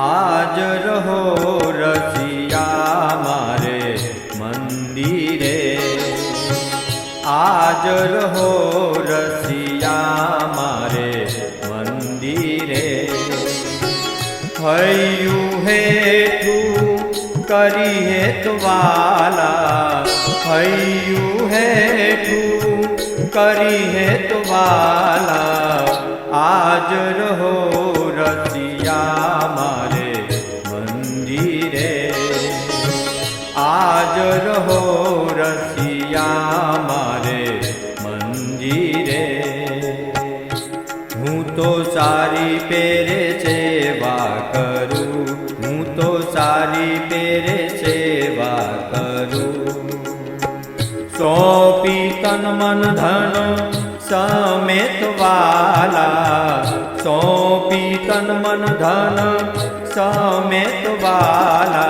आज रहो रसिया मारे मंदिरे, आज रहो रसिया मारे मंदिरे। हयू हेठू करी हेत वाला, हयू हेठू करी हेत वाला। आज रहो रसिया मारे मंदिरे, आज रहो रसिया मारे मंदिरे। हूँ तो सारी पेरे सेवा करूँ, हूँ तो सारी पेरे सेवा करूँ। सौंपी तन मन धन समेत वाला, सौंपी तन मन धन समेत वाला।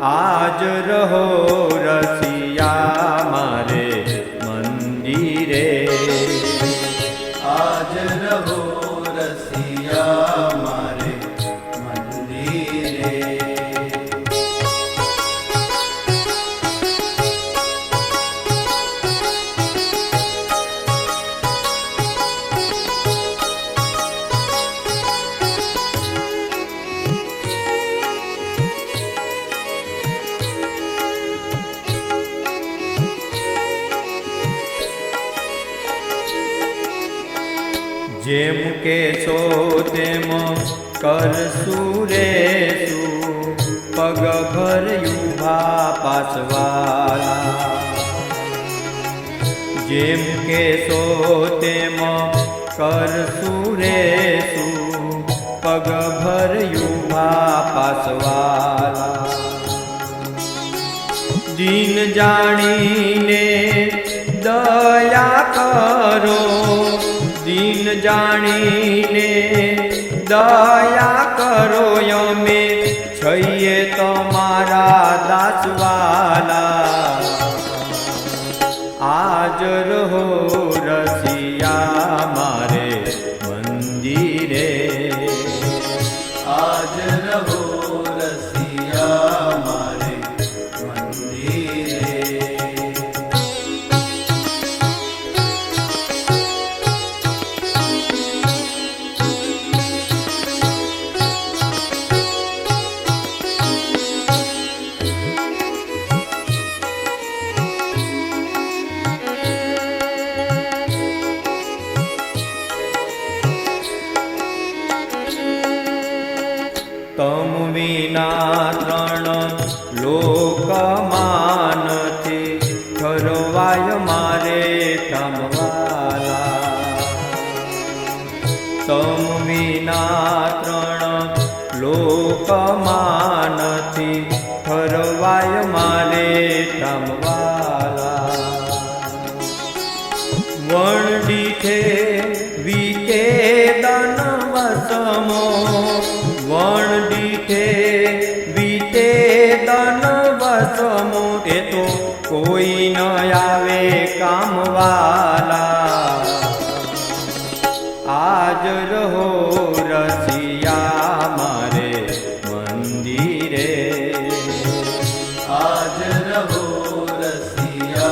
आज रहो रसिया मारे मंदिरे, आज रहो रसिया मारे मंदिरे। जेम के सो तेम करसू रेसू, पग भरयूभा पासवाला। जेम के सो तेम करसू रेसू, पग भरयूभा पासवाला। दीन जाणीने दया करो, दीन जाणीने दया करो। यमे छये तमारा दासवाला। आज रहो रसिया मारे मंदिरे, आज रहो रसिया मारे मंदिरे। तम विना त्रण लोकमान थी, ठरवाय मारे तमवाला। तम विना त्रण लोकमान थी, ठरवाय मारे तमवाला। वणडी थे वीते दन वसमो, वणडी थे वीते दन वसमो। ते तो कोई न आवे काम वाला। आज रहो रसिया मारे मंदिरे, आज रहो रसिया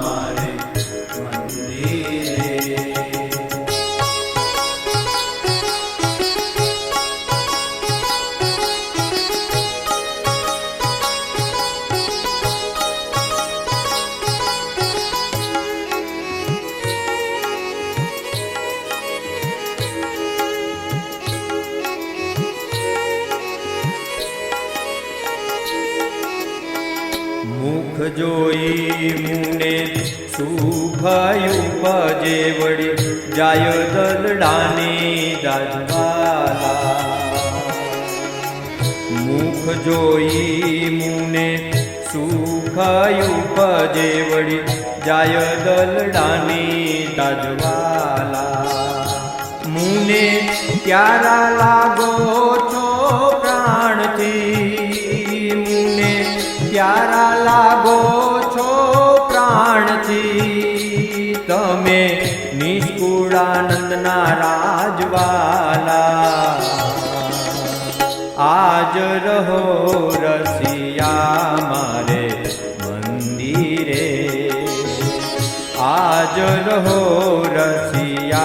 मारे मंदिरे। मुख जोई मुने सुखयु बजे वड़ी, जाय दलडाने दाजवाला। मुख जोई मुने सुखयु बजे वड़ी, जाय दलडाने दाजवाला। मुने प्यारा लागो छो प्राण थी, मुने प्यारा लागो छो प्राण थी। तमे निष्कुळानंदना राजवाला। आज रहो रसिया मारे मंदिरे, आज रहो रसिया